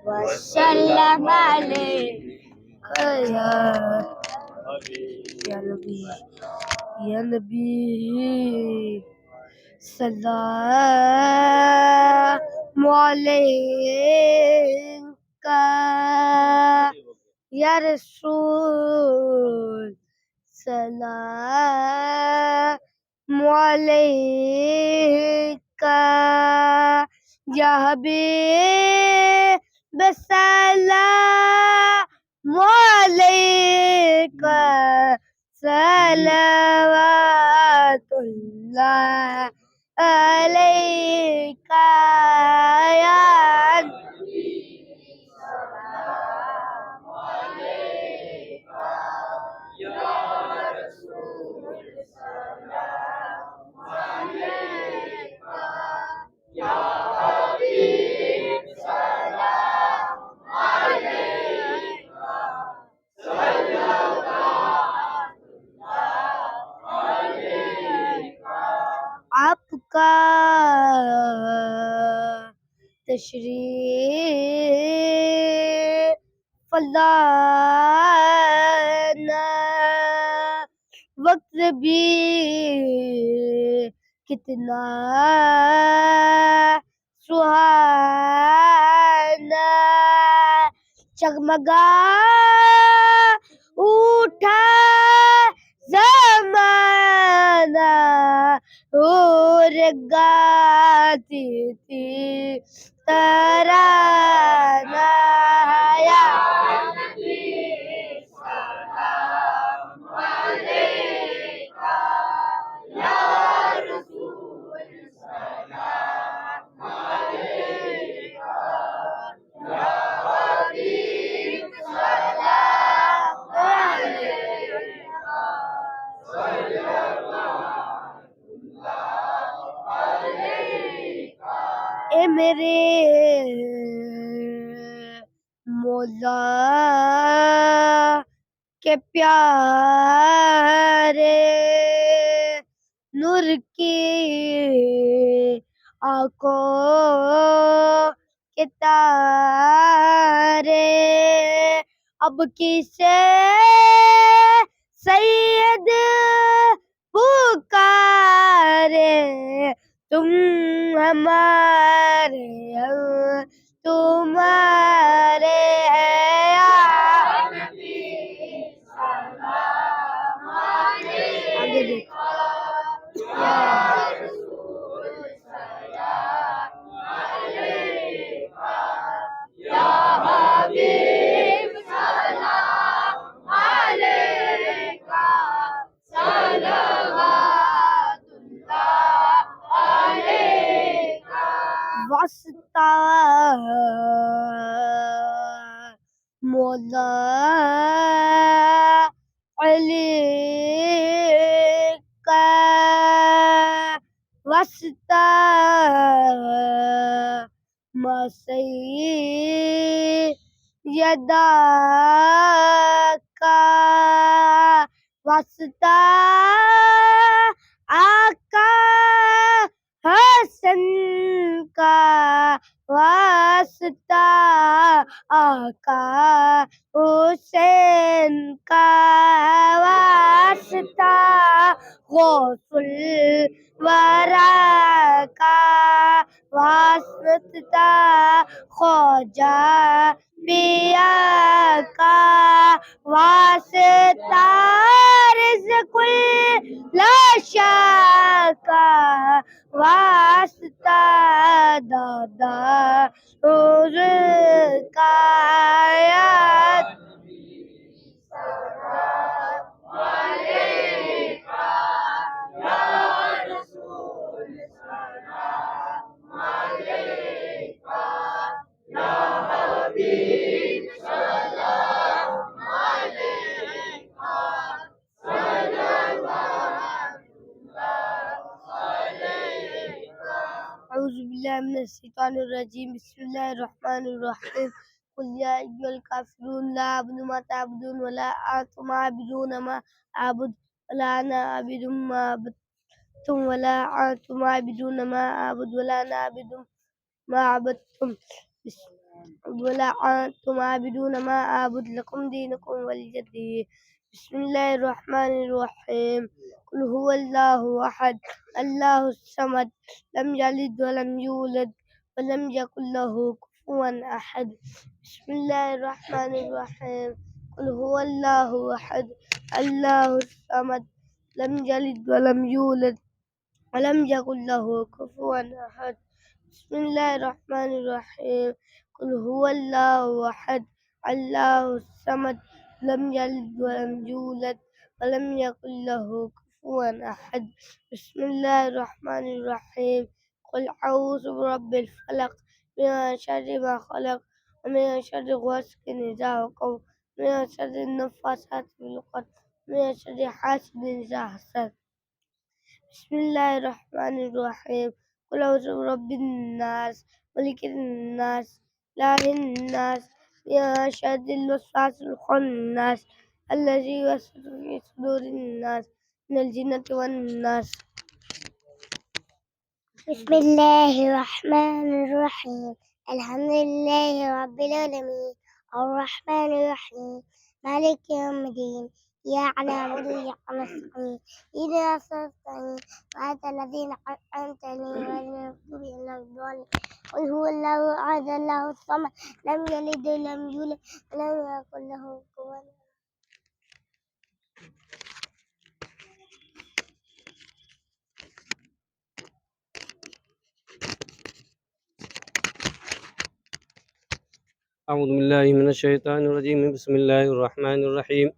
وسلم عليك يا نبي يا نبي سلام عليك يا رسول سلام عليك يا حبيب سلام عليك صلوات الله عليك يا आपका तशरीफ फलाना वक्त भी कितना सुहाना जगमगा उठा जमाना और गाती थी तराना या ए मेरे मौला के प्यारे नूर की आंखों के तारे अब किसे सैयद पुकारे तुम हमारे तुम्हारे हैं या आगे देखो वास्ता मौला अली का वास्ता मसैयदा का वास्ता आका हसन का वास्ता आका हुसैन का वास्ता गौसुल वरा का वास्ता ख्वाजा पिया का वास्ता रिज़्क़ुल लाशा का वास्ता दादा हुज़ूर का الشيطان الرجيم بسم الله الرحمن الرحيم قل يا أيها الكافرون لا أعبد ما تعبدون ولا أنتم عابدون ما أعبد ولا أنا عابد ما عبدتم ولا أنتم عابدون ما أعبد ولا أنا عابد ما عبدتم ولا أنتم عابدون ما أعبد لكم دينكم ولي دين بسم الله الرحمن الرحيم قل هو الله أحد الله الصمد لم يلد ولم يولد ولم يكن له كفوا أحد بسم الله الرحمن الرحيم قل هو الله أحد الله الصمد لم يلد ولم يولد ولم يكن له كفوا أحد بسم الله الرحمن الرحيم قل هو الله أحد الله الصمد لم يلد ولم يولد ولم يكن له كفوا أحد بسم الله الرحمن الرحيم قل أعوذ برب الفلق من شر ما خلق ومن شر غاسق إذا وقب ومن شر النفاثات في العقد ومن شر حاسد إذا حسد بسم الله الرحمن الرحيم قل أعوذ برب الناس ملك الناس إله الناس من شر الوسواس الخناس الذي يوسوس في صدور الناس من الجنة والناس بسم الله الرحمن الرحيم الحمد لله رب العالمين الرحمن الرحيم مالك يوم الدين إياك نعبد وإياك نستعين اهدنا الصراط المستقيم صراط الذين أنعمت عليهم غير المغضوب عليهم ولا الضالين قل هو الله أحد الله الصمد لم يلد ولم يولد ولم يكن له كفوا أحد. أعوذ بالله من الشيطان الرجيم بسم الله الرحمن الرحيم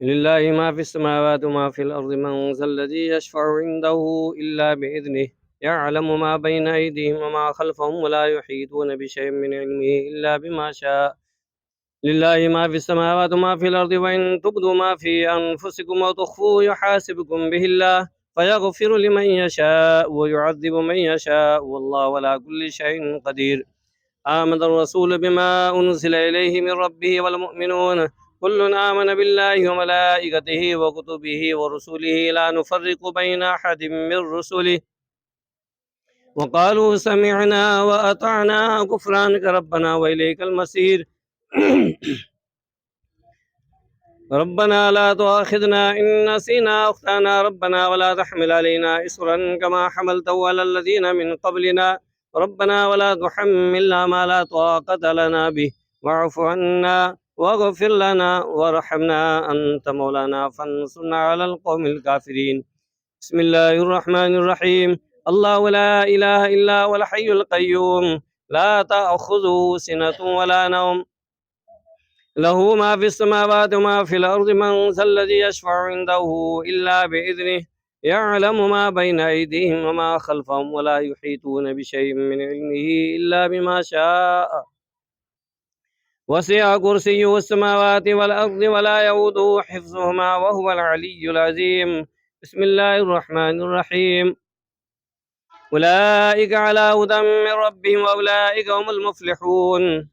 لله ما في السماوات وما في الأرض من ذا الذي يشفع عنده إلا بإذنه يعلم ما بين أيديهم وما خلفهم ولا يحيطون بشيء من علمه إلا بما شاء لله ما في السماوات وما في الأرض وإن تبدوا ما في أنفسكم وتخفوه يحاسبكم به الله فيغفر لمن يشاء ويعذب من يشاء والله على كل شيء قدير آمن الرسول بما أنزل إليه من ربه والمؤمنون كل آمن بالله وملائكته وكتبه ورسله لا نفرق بين أحد من رسله وقالوا سمعنا وأطعنا غفرانك ربنا وإليك المصير ربنا لا تؤاخذنا إن نسينا أخطأنا ربنا ولا تحمل علينا إصرا كما حملته على الذين من قبلنا ربنا ولا تحملنا ما لا طاقة لنا به واعف عنا واغفر لنا وارحمنا أنت مولانا فانصرنا على القوم الكافرين بسم الله الرحمن الرحيم الله لا إله إلا هو الحي القيوم لا تأخذه سنة ولا نوم له ما في السماوات وما في الأرض من ذا الذي يشفع عنده إلا بإذنه يعلم ما بين أيديهم وما خلفهم ولا يحيطون بشيء من علمه إلا بما شاء وسع كرسيه السماوات والأرض ولا يؤوده حفظهما وهو العلي العظيم بسم الله الرحمن الرحيم أولئك على هدى من ربهم وأولئك هم المفلحون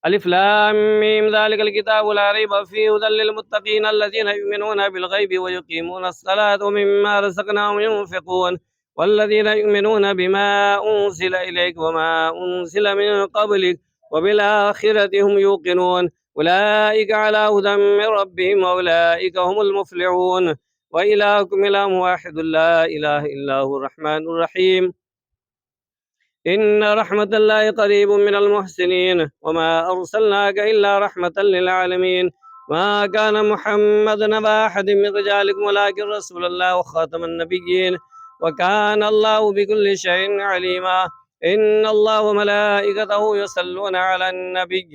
ألف لام ميم ذلك الكتاب لا ريب فيه هدى للمتقين الذين يؤمنون بالغيب ويقيمون الصلاة ومما رزقناهم ينفقون والذين يؤمنون بما أنزل إليك وما أنزل من قبلك وبالآخرة هم يوقنون أولئك على هدى من ربهم وأولئك هم المفلحون وإلهكم إله واحد لا إله إلا هو الرحمن الرحيم إن رحمة الله قريب من المحسنين وما أرسلناك إلا رحمة للعالمين ما كان محمد نبا أحد من رجالكم ولكن رسول الله وخاتم النبيين وكان الله بكل شيء عليما إن الله وملائكته يصلون على النبي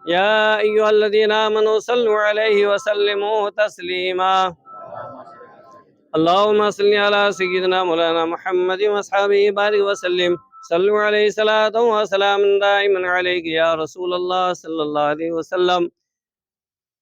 يا أيها الذين آمنوا صلوا عليه وسلموا تسليما اللهم صل على سيدنا مولانا محمد وأصحابه بارك وسلم صلوا عليه صلاة وسلام دائما عليك يا رسول الله صلى الله عليه وسلم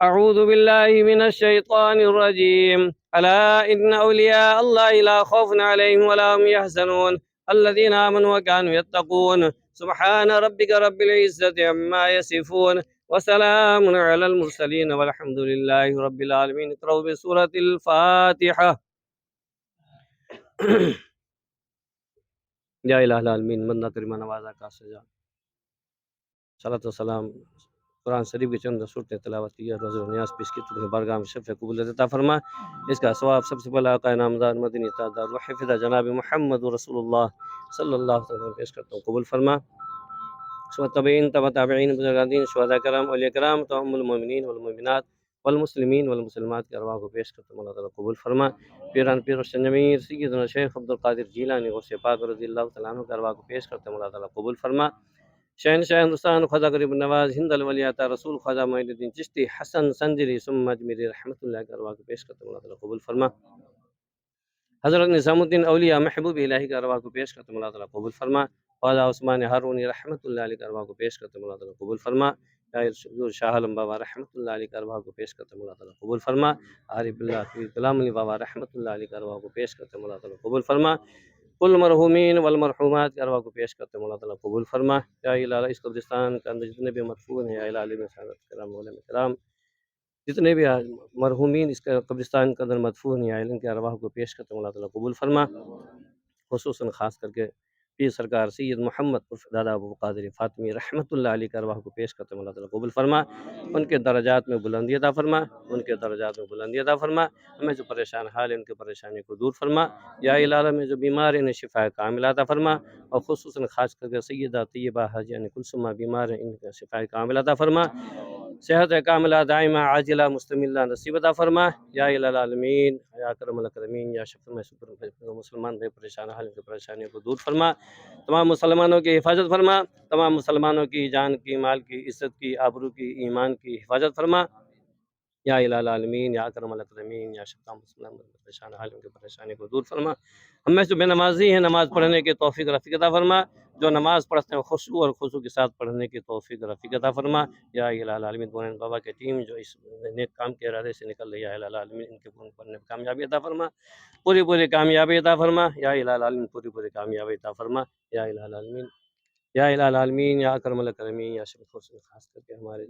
أعوذ بالله من الشيطان الرجيم ألا إن أولياء الله لا خوف عليهم ولا هم يحزنون الذين آمنوا وكانوا يتقون سبحان ربك رب العزة عما يصفون وسلام على المرسلين والحمد لله رب العالمين. اقرأوا بسورة الفاتحة. या इलाही आलमीन मन्ना करीमा नवाजा का सजा सलात व सलाम कुरान शरीफ के चंद सूरतें तिलावत की रोज़ नियाज पेश की तुम्हें बारगाह में शफ़ कबूल अता फरमा। इसका सवाब सबसे पहला आका नामदार मदनी तादार व हिफ़्ज़ जनाब मुहम्मद रसूलुल्लाह सल्लल्लाहु अलैहि वसल्लम पेश करता हूँ, कबूल फरमा। तबईन तब ताबईन बुज़ुर्गान शुहदा कराम औलिया कराम तमामुल मोमिनीन वल मोमिनात वल मुस्लिमीन वल मुसलिमात की अरवाह को पेश करता हूँ, अल्लाह ताला कबूल फरमा। पीरान पीर रोशन जमीर सय्यदना शेख अब्दुल कादिर जीलानी गौसे पाक रज़ियल्लाहु तआला अन्हु की अरवाह को पेश करता हूँ, अल्लाह ताला कबूल फरमा। शहनशाह हिंदुस्तान ख्वाजा गरीब नवाज हिंद अल वलियाता रसूल ख्वाजा मोइनुद्दीन चिश्ती हसन संजरी सुम्मा अजमेरी रहमतुल्लाह की अरवाह को पेश करता हूँ, अल्लाह ताला कबूल फरमा। हज़रत निज़ामुद्दीन औलिया महबूब इलाही की अरवाह को पेश करता हूँ, अल्लाह ताला कबूल फरमा। ख्वाजा उस्मान हारूनी रहमतुल्लाह अलैह की अरवाह को पेश करता हूँ, अल्लाह ताला कबूल फरमा। शाह आलम बाबा रहमतुल्लाह अलैह की अरवाह को पेश करता हूँ, अल्लाह ताला कबूल फरमा। आरिफ बिल्लाह पीर कलाम अली बाबा रहमतुल्लाह अलैह की अरवाह को पेश करता हूँ, अल्लाह ताला कबूल फरमा। कुल मरहूमीन वल मरहूमात की अरवाह को पेश करते हैं, अल्लाह ताला कबूल फरमा। या इलाही इस कब्रिस्तान के अंदर जितने भी मदफून हैं, या इलाही में सादत करम मौलाना किराम जितने भी मरहूमीन इसका कब्रिस्तान के अंदर मदफून हैं, या इनकी अरवाह को पेश करते हैं, अल्लाह ताला कबूल फरमा। खुसूसन ख़ास करके पीर सरकार सैयद मोहम्मद उर्फ दादा अबू कादिर फ़ातिमी रहमतुल्लाह अलैह की अरवाह को पेश करते हैं, अल्लाह ताला कबूल फरमा। उनके दर्जात में बुलंदी अता फरमा, उनके दर्जात में बुलंदी अता फरमा। हमें जो परेशान हाल है उनकी परेशानी को दूर फरमा। या इलाही में जो बीमार हैं इन्हें शिफा कामिला अता फरमा। और खुसूसन ख़ास करके सैयदा तैयबा हाजी यानी कुलसुमा बीमार हैं, इनका शिफा कामिला अता फरमा। सेहत कामिला दाइमा आजिला मुस्तमिला नसीब अता फरमा। या इलाही आलमीन या अकरमुल अकरमीन या शफ़ीउल शुक्र मुसलमान भाई परेशान हाल की परेशानियों को दूर फरमा। तमाम मुसलमानों की हिफाजत फरमा। तमाम मुसलमानों की जान की, माल की, इज़्ज़त की, आबरू की, ईमान की हिफाजत फरमा। या इलाही आलमीन या अकरमुल अकरमीन या शफ़ीउल मुसलमान परेशान हाल की परेशानी को दूर फरमा। हम में से बेनमाजी हैं, नमाज़ पढ़ने की तौफ़ीक़ रफ़ीक अता फरमा। जो नमाज़ पढ़ते हैं खुशू और खुशू के साथ पढ़ने की तौफ़ीक़ रफ़ीक अता फरमा। या इलाही आलमीन मोहन बाबा की टीम जो इस नेक काम के इरादे से निकल रही है, या इलाही आलमीन इनके पढ़ने में कामयाबी अता फरमा। पूरी पूरी कामयाबी अता फरमा। या इलाही आलमीन पूरी पूरी कामयाबी अता फरमा। या इलाही आलमीन या इलाही आलमीन या अकरमुल अकरमीन या शफ़ीउल ख़ास करके हमारे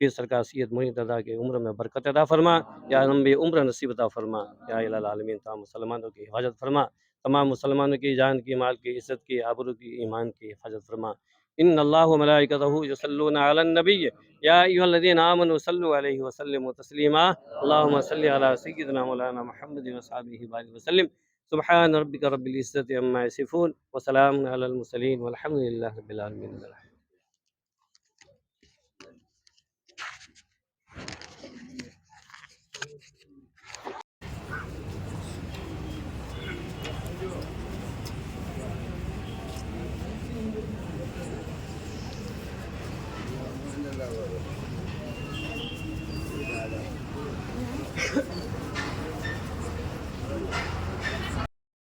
पीर सरकार सैयद मोइन दादा की उम्र में बरकत अता फरमा। या लंबी उम्र नसीब अता फरमा। या इलाही आलमीन तमाम मुसलमानों की हिफाजत फरमा। तमाम मुसलमानों की जान की, माल की, इज़्ज़त की, आबरू की, ईमान की हिफाजत फरमा। इन्नल्लाह व मलाइकतहू युसल्लूना अलन नबी या अय्युहल्लज़ीना आमनू सल्लु अलैहि व सल्लिमू तस्लीमा। अल्लाहुम्मा सल्लि अला सय्यिदिना मौलाना मुहम्मद व असहाबिहि व सल्लिम। सुब्हान रब्बिका रब्बिल इज़्ज़ति अम्मा यसिफून व सलामुन अलल मुरसलीन वल्हम्दुलिल्लाहि रब्बिल आलमीन।